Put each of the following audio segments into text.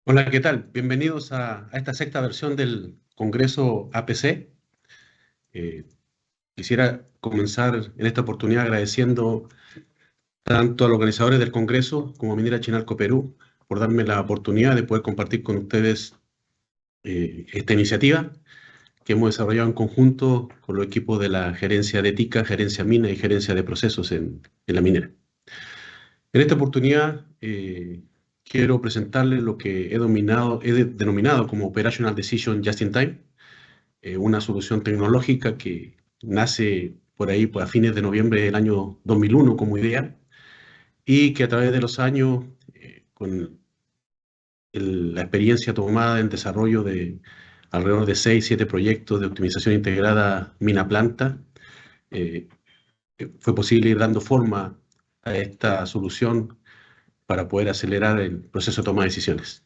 Hola, ¿qué tal? Bienvenidos a esta sexta versión del Congreso APC. Eh, Quisiera comenzar en esta oportunidad agradeciendo tanto a los organizadores del Congreso como a Minera Chinalco Perú por darme la oportunidad de poder compartir con ustedes esta iniciativa que hemos desarrollado en conjunto con los equipos de la Gerencia de Ética, Gerencia Mina y Gerencia de Procesos en la minera. En esta oportunidad quiero presentarles lo que he denominado como Operational Decision Just in Time, una solución tecnológica que nace por ahí a fines de noviembre del año 2001 como idea y que a través de los años, con la experiencia tomada en desarrollo de alrededor de 6, 7 proyectos de optimización integrada mina-planta, eh, fue posible ir dando forma a esta solución para poder acelerar el proceso de toma de decisiones.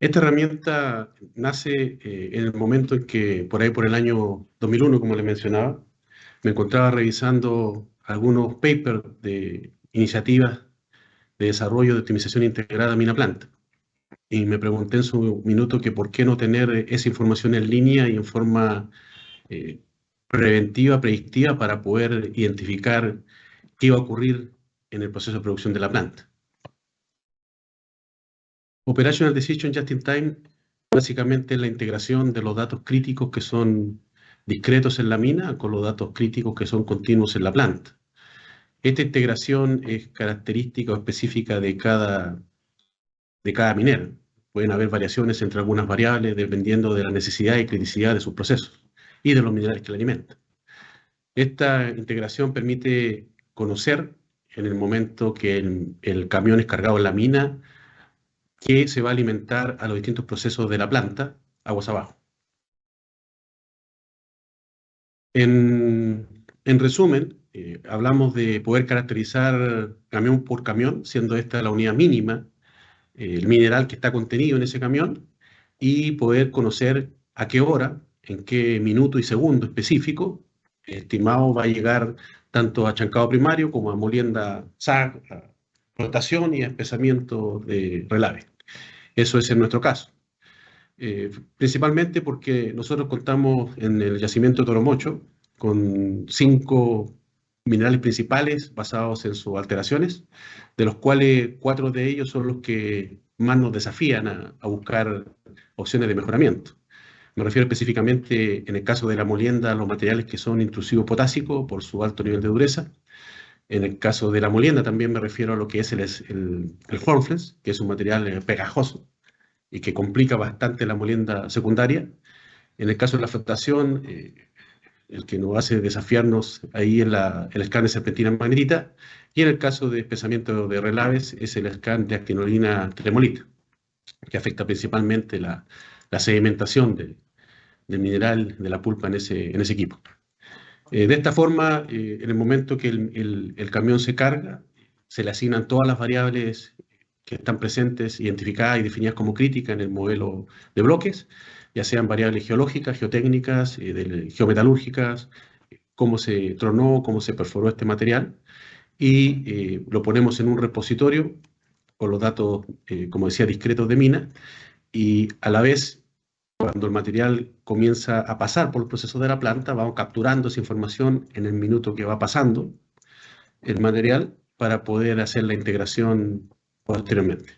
Esta herramienta nace en el momento en que, por ahí por el año 2001, como le mencionaba, me encontraba revisando algunos papers de iniciativas de desarrollo de optimización integrada mina-planta. Y me pregunté en su minuto que por qué no tener esa información en línea y en forma eh, preventiva, predictiva, para poder identificar qué iba a ocurrir en el proceso de producción de la planta. Operational Decision Just in Time básicamente es la integración de los datos críticos que son discretos en la mina con los datos críticos que son continuos en la planta. Esta integración es característica o específica de cada minera. Pueden haber variaciones entre algunas variables dependiendo de la necesidad y criticidad de sus procesos y de los minerales que la alimentan. Esta integración permite conocer en el momento que el camión es cargado en la mina que se va a alimentar a los distintos procesos de la planta, aguas abajo. En resumen, hablamos de poder caracterizar camión por camión, siendo esta la unidad mínima, el mineral que está contenido en ese camión, y poder conocer a qué hora, en qué minuto y segundo específico, estimado va a llegar tanto a chancado primario como a molienda SAG, a rotación y a espesamiento de relave. Eso es en nuestro caso. Principalmente porque nosotros contamos en el yacimiento de Toromocho con 5 minerales principales basados en sus alteraciones, de los cuales 4 de ellos son los que más nos desafían a buscar opciones de mejoramiento. Me refiero específicamente, en el caso de la molienda, a los materiales que son intrusivos potásicos por su alto nivel de dureza. En el caso de la molienda también me refiero a lo que es el hornfels, que es un material pegajoso y que complica bastante la molienda secundaria. En el caso de la flotación, el que nos hace desafiarnos ahí en el scan de serpentina en magnetita, y en el caso de espesamiento de relaves es el scan de actinolina tremolita, que afecta principalmente la sedimentación del mineral, de la pulpa en ese equipo. De esta forma, en el momento que el camión se carga, se le asignan todas las variables que están presentes, identificadas y definidas como críticas en el modelo de bloques, ya sean variables geológicas, geotécnicas, geometalúrgicas, cómo se tronó, cómo se perforó este material, y lo ponemos en un repositorio con los datos, como decía, discretos de mina, y a la vez, cuando el material comienza a pasar por el proceso de la planta, vamos capturando esa información en el minuto que va pasando el material para poder hacer la integración posteriormente.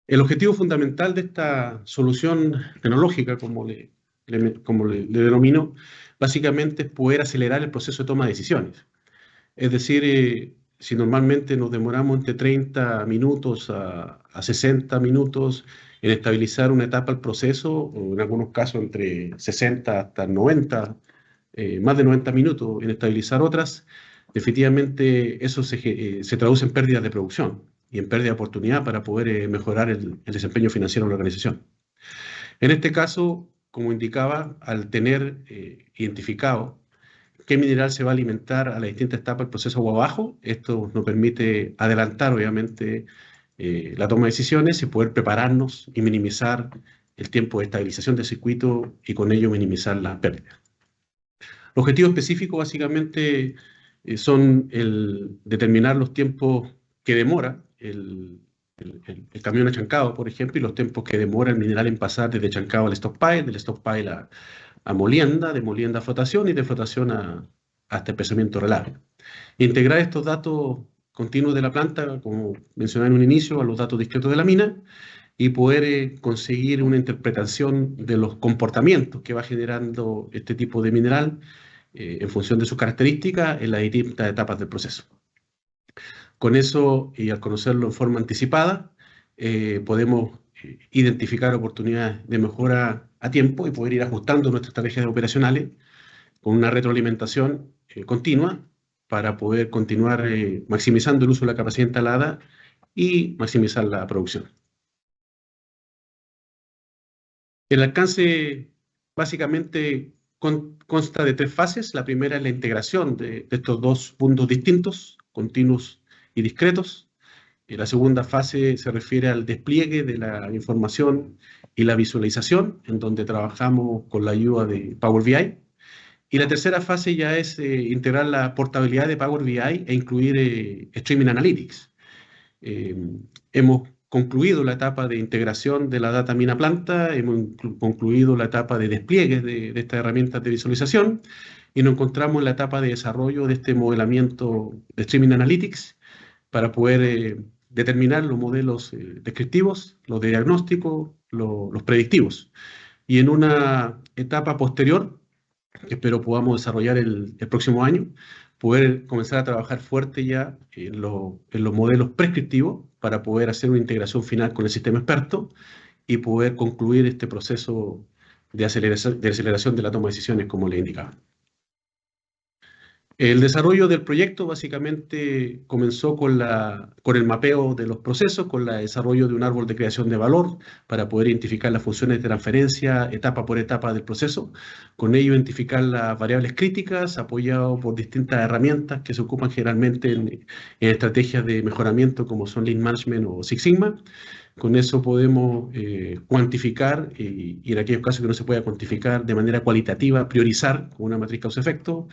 El objetivo fundamental de esta solución tecnológica, como le denomino, básicamente es poder acelerar el proceso de toma de decisiones. Es decir, si normalmente nos demoramos entre 30 minutos a 60 minutos en estabilizar una etapa del proceso, o en algunos casos entre 60 hasta 90, más de 90 minutos en estabilizar otras, definitivamente eso se traduce en pérdidas de producción y en pérdida de oportunidad para poder mejorar el desempeño financiero de la organización. En este caso, como indicaba, al tener identificado qué mineral se va a alimentar a las distintas etapas del proceso agua abajo, esto nos permite adelantar, obviamente, la toma de decisiones y poder prepararnos y minimizar el tiempo de estabilización del circuito y con ello minimizar las pérdidas. El objetivo específico, básicamente, son el determinar los tiempos que demora el camión a Chancado, por ejemplo, y los tiempos que demora el mineral en pasar desde Chancado al stockpile, del stockpile a molienda, de molienda a flotación y de flotación hasta espesamiento relave. Integrar estos datos continuos de la planta, como mencioné en un inicio, a los datos discretos de la mina y poder conseguir una interpretación de los comportamientos que va generando este tipo de mineral en función de sus características en las distintas etapas del proceso. Con eso, y al conocerlo en forma anticipada, podemos identificar oportunidades de mejora a tiempo y poder ir ajustando nuestras estrategias operacionales con una retroalimentación continua para poder continuar maximizando el uso de la capacidad instalada y maximizar la producción. El alcance básicamente consta de 3 fases. La primera es la integración de estos 2 puntos distintos, continuos y discretos. La segunda fase se refiere al despliegue de la información y la visualización, en donde trabajamos con la ayuda de Power BI. Y la tercera fase ya es integrar la portabilidad de Power BI e incluir Streaming Analytics. Hemos concluido la etapa de integración de la data mina planta, hemos concluido la etapa de despliegue de estas herramientas de visualización y nos encontramos en la etapa de desarrollo de este modelamiento de Streaming Analytics para poder determinar los modelos descriptivos, los de diagnóstico, los predictivos. Y en una etapa posterior, que espero podamos desarrollar el próximo año, poder comenzar a trabajar fuerte ya en los modelos prescriptivos para poder hacer una integración final con el sistema experto y poder concluir este proceso de aceleración de la toma de decisiones, como le indicaba. El desarrollo del proyecto básicamente comenzó con el mapeo de los procesos, con el desarrollo de un árbol de creación de valor para poder identificar las funciones de transferencia etapa por etapa del proceso, con ello identificar las variables críticas apoyado por distintas herramientas que se ocupan generalmente en estrategias de mejoramiento como son Lean Management o Six Sigma. Con eso podemos cuantificar y en aquellos casos que no se pueda cuantificar de manera cualitativa, priorizar con una matriz causa-efecto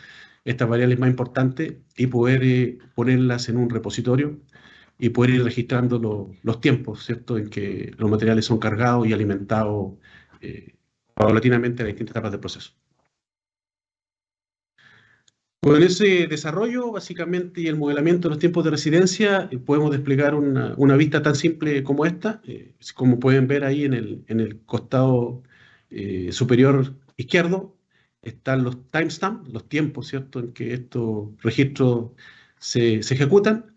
estas variables más importantes y poder ponerlas en un repositorio y poder ir registrando los tiempos, ¿cierto?, en que los materiales son cargados y alimentados paulatinamente a las distintas etapas del proceso. Con ese desarrollo, básicamente, y el modelamiento de los tiempos de residencia, podemos desplegar una vista tan simple como esta. Como pueden ver ahí en el costado superior izquierdo, están los timestamps, los tiempos, ¿cierto?, en que estos registros se ejecutan.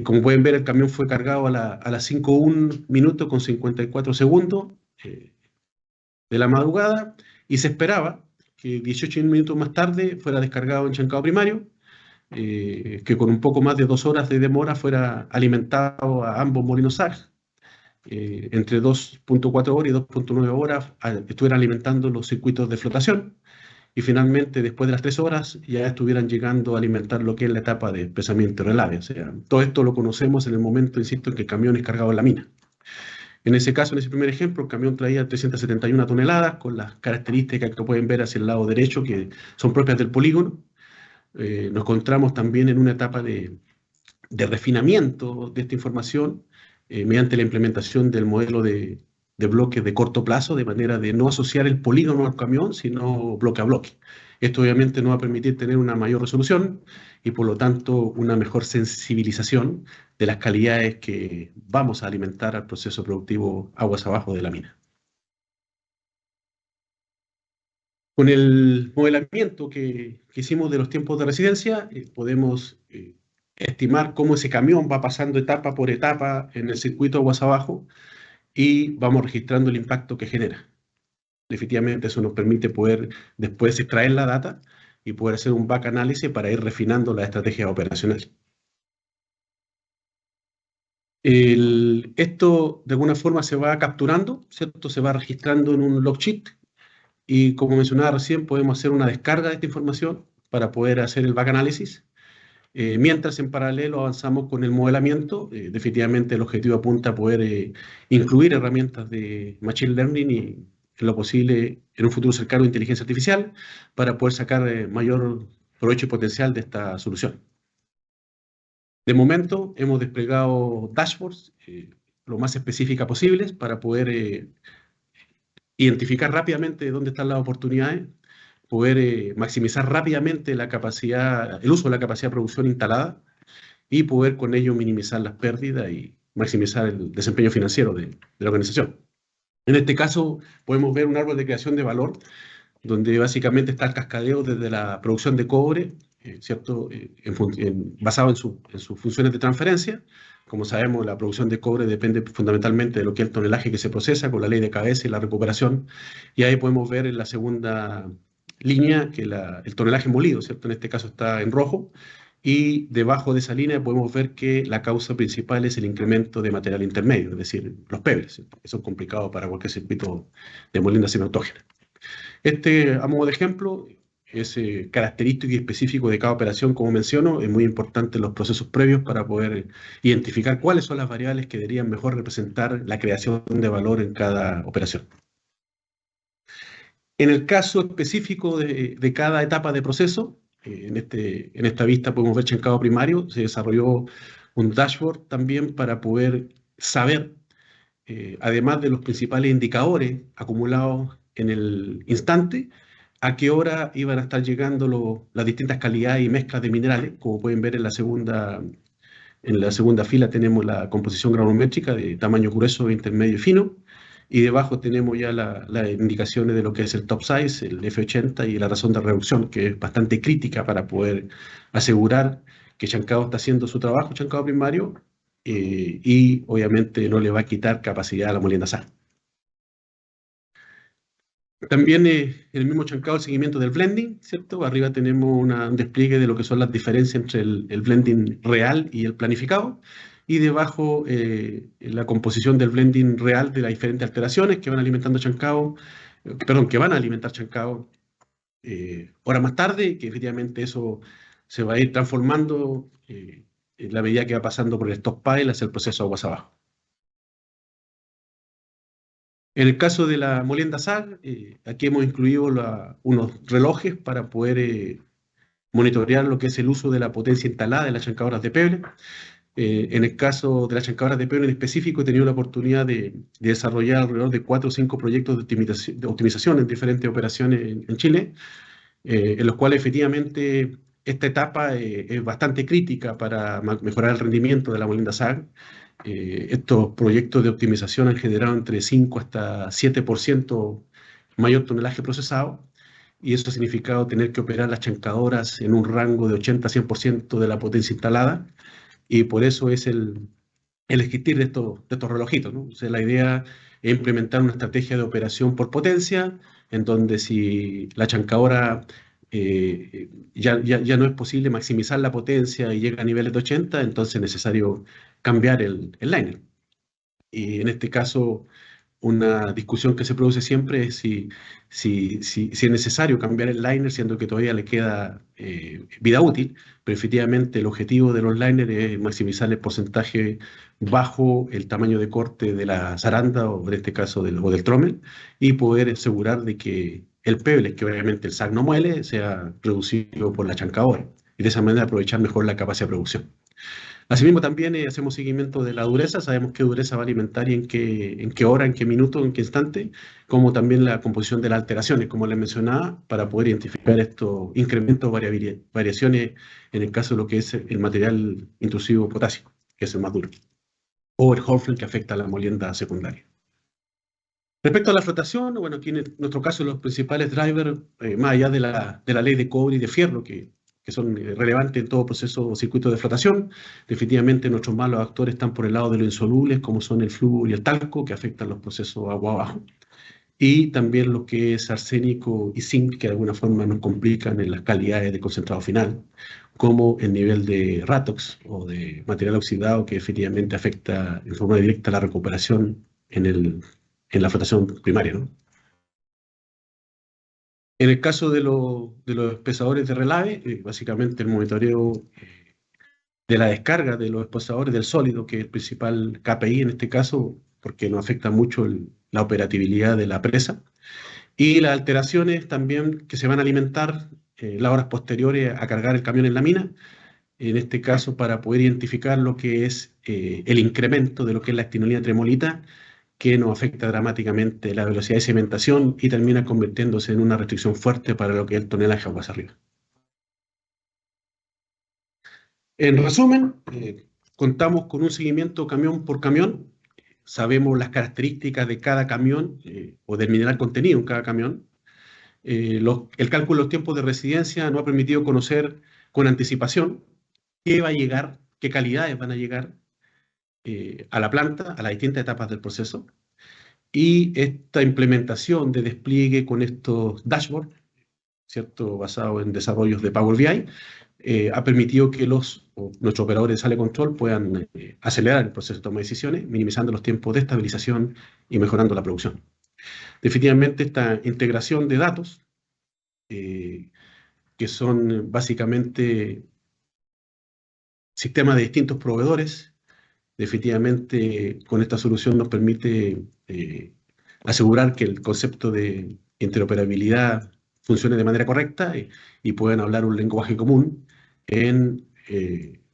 Como pueden ver, el camión fue cargado a las 5:01 minutos con 54 segundos de la madrugada y se esperaba que 18 minutos más tarde fuera descargado en Chancado Primario, que con un poco más de 2 horas de demora fuera alimentado a ambos molinos SAG. Entre 2.4 horas y 2.9 horas estuvieran alimentando los circuitos de flotación y finalmente después de las 3 horas ya estuvieran llegando a alimentar lo que es la etapa de espesamiento relave. O sea, todo esto lo conocemos en el momento, insisto, en que el camión es cargado en la mina. En ese caso, en ese primer ejemplo, el camión traía 371 toneladas con las características que pueden ver hacia el lado derecho que son propias del polígono. Nos encontramos también en una etapa de refinamiento de esta información mediante la implementación del modelo de bloques de corto plazo, de manera de no asociar el polígono al camión, sino bloque a bloque. Esto obviamente nos va a permitir tener una mayor resolución y por lo tanto una mejor sensibilización de las calidades que vamos a alimentar al proceso productivo aguas abajo de la mina. Con el modelamiento que hicimos de los tiempos de residencia, podemos estimar cómo ese camión va pasando etapa por etapa en el circuito aguas abajo y vamos registrando el impacto que genera. Definitivamente eso nos permite poder después extraer la data y poder hacer un back análisis para ir refinando la estrategia operacional. Esto de alguna forma se va capturando, ¿cierto? Se va registrando en un log sheet y como mencionaba recién podemos hacer una descarga de esta información para poder hacer el back análisis. Mientras en paralelo avanzamos con el modelamiento, definitivamente el objetivo apunta a poder incluir herramientas de Machine Learning y en lo posible, en un futuro cercano, inteligencia artificial para poder sacar mayor provecho y potencial de esta solución. De momento, hemos desplegado dashboards lo más específicas posibles para poder identificar rápidamente dónde están las oportunidades, poder maximizar rápidamente la capacidad, el uso de la capacidad de producción instalada y poder con ello minimizar las pérdidas y maximizar el desempeño financiero de la organización. En este caso, podemos ver un árbol de creación de valor, donde básicamente está el cascadeo desde la producción de cobre, ¿cierto? Basado en sus funciones de transferencia. Como sabemos, la producción de cobre depende fundamentalmente de lo que es el tonelaje que se procesa con la ley de cabeza y la recuperación. Y ahí podemos ver en la segunda línea que el tonelaje molido, ¿cierto? En este caso está en rojo. Y debajo de esa línea podemos ver que la causa principal es el incremento de material intermedio, es decir, los pebbles, ¿cierto? Que son complicados para cualquier circuito de molienda semiautógena. A modo de ejemplo, es característico y específico de cada operación, como menciono, es muy importante los procesos previos para poder identificar cuáles son las variables que deberían mejor representar la creación de valor en cada operación. En el caso específico de cada etapa de proceso, en esta vista podemos ver chancado primario, se desarrolló un dashboard también para poder saber, además de los principales indicadores acumulados en el instante, a qué hora iban a estar llegando las distintas calidades y mezclas de minerales. Como pueden ver en la segunda fila tenemos la composición granulométrica de tamaño grueso, intermedio y fino, y debajo tenemos ya las indicaciones de lo que es el top size, el F80 y la razón de reducción, que es bastante crítica para poder asegurar que Chancao está haciendo su trabajo, Chancao primario, y obviamente no le va a quitar capacidad a la molienda sal. También en el mismo Chancao el seguimiento del blending, ¿cierto? Arriba tenemos un despliegue de lo que son las diferencias entre el blending real y el planificado, y debajo la composición del blending real de las diferentes alteraciones que van alimentando Chancao, que van a alimentar Chancao horas más tarde, que efectivamente eso se va a ir transformando en la medida que va pasando por el stockpile hacia el proceso aguas abajo. En el caso de la molienda SAG, aquí hemos incluido unos relojes para poder monitorear lo que es el uso de la potencia instalada de las chancadoras de peble. En el caso de las chancadoras de peble en específico, he tenido la oportunidad de desarrollar alrededor de 4 o 5 proyectos de optimización en diferentes operaciones en Chile, en los cuales efectivamente esta etapa es bastante crítica para mejorar el rendimiento de la molienda SAG. Estos proyectos de optimización han generado entre 5 hasta 7% mayor tonelaje procesado, y eso ha significado tener que operar las chancadoras en un rango de 80 a 100% de la potencia instalada, y por eso es el existir de estos relojitos, ¿no? O sea, la idea es implementar una estrategia de operación por potencia, en donde si la chancadora ya no es posible maximizar la potencia y llega a niveles de 80, entonces es necesario cambiar el liner. Y en este caso, una discusión que se produce siempre es si es necesario cambiar el liner, siendo que todavía le queda vida útil, pero efectivamente el objetivo de los liners es maximizar el porcentaje bajo el tamaño de corte de la zaranda, o en este caso del trommel, y poder asegurar de que el pebble, que obviamente el SAG no muele, sea reducido por la chancadora, y de esa manera aprovechar mejor la capacidad de producción. Asimismo, también hacemos seguimiento de la dureza, sabemos qué dureza va a alimentar y en qué hora, en qué minuto, en qué instante, como también la composición de las alteraciones, como les mencionaba, para poder identificar estos incrementos, variaciones en el caso de lo que es el material intrusivo potásico, que es el más duro, o el Hornfels, que afecta a la molienda secundaria. Respecto a la flotación, bueno, aquí en nuestro caso los principales drivers, más allá de la ley de cobre y de fierro, que son relevantes en todo proceso o circuito de flotación. Definitivamente nuestros malos actores están por el lado de los insolubles, como son el flúor y el talco, que afectan los procesos agua abajo. Y también lo que es arsénico y zinc, que de alguna forma nos complican en las calidades de concentrado final, como el nivel de RATOX o de material oxidado, que efectivamente afecta en forma directa la recuperación en la flotación primaria, ¿no? En el caso de los pesadores de relave, básicamente el monitoreo de la descarga de los pesadores del sólido, que es el principal KPI en este caso, porque nos afecta mucho la operatividad de la presa. Y las alteraciones también que se van a alimentar las horas posteriores a cargar el camión en la mina, en este caso para poder identificar lo que es el incremento de lo que es la actinolina tremolita, que nos afecta dramáticamente la velocidad de cementación y termina convirtiéndose en una restricción fuerte para lo que es el tonelaje aguas arriba. En resumen, contamos con un seguimiento camión por camión. Sabemos las características de cada camión o del mineral contenido en cada camión. El cálculo de los tiempos de residencia nos ha permitido conocer con anticipación qué va a llegar, qué calidades van a llegar a la planta, a las distintas etapas del proceso. Y esta implementación de despliegue con estos dashboards, ¿cierto?, basado en desarrollos de Power BI, ha permitido que nuestros operadores de sala de control puedan acelerar el proceso de toma de decisiones, minimizando los tiempos de estabilización y mejorando la producción. Definitivamente esta integración de datos, que son básicamente sistemas de distintos proveedores, definitivamente con esta solución nos permite asegurar que el concepto de interoperabilidad funcione de manera correcta y puedan hablar un lenguaje común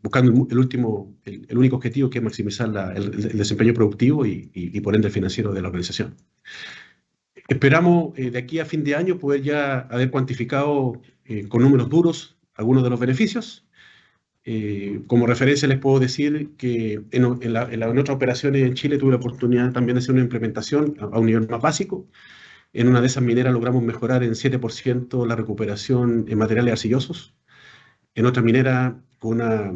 buscando el único objetivo, que es maximizar el desempeño productivo y por ende el financiero de la organización. Esperamos de aquí a fin de año poder ya haber cuantificado con números duros algunos de los beneficios. Como referencia les puedo decir que en otras operaciones en Chile tuve la oportunidad también de hacer una implementación a un nivel más básico. En una de esas mineras logramos mejorar en 7% la recuperación en materiales arcillosos. En otra minera, con una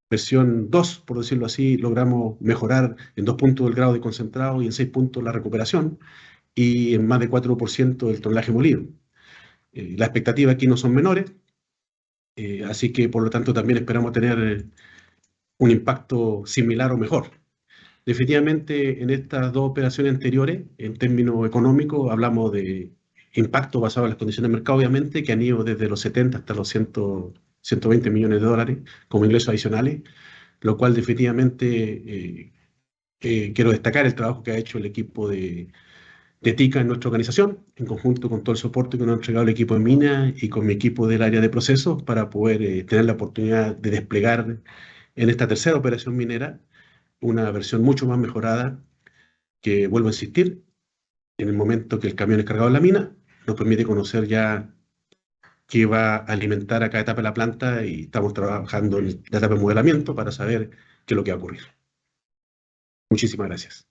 versión 2, por decirlo así, logramos mejorar en 2 puntos el grado de concentrado y en 6 puntos la recuperación, y en más de 4% el tonelaje molido. Las expectativas aquí no son menores, así que por lo tanto también esperamos tener un impacto similar o mejor. Definitivamente en estas dos operaciones anteriores, en términos económicos, hablamos de impacto basado en las condiciones de mercado, obviamente, que han ido desde los 70 hasta los 120 millones de dólares como ingresos adicionales, lo cual definitivamente quiero destacar el trabajo que ha hecho el equipo de TICA en nuestra organización, en conjunto con todo el soporte que nos ha entregado el equipo de mina y con mi equipo del área de procesos, para poder tener la oportunidad de desplegar en esta tercera operación minera una versión mucho más mejorada, que, vuelvo a insistir, en el momento que el camión es cargado en la mina, nos permite conocer ya qué va a alimentar a cada etapa de la planta, y estamos trabajando en la etapa de modelamiento para saber qué es lo que va a ocurrir. Muchísimas gracias.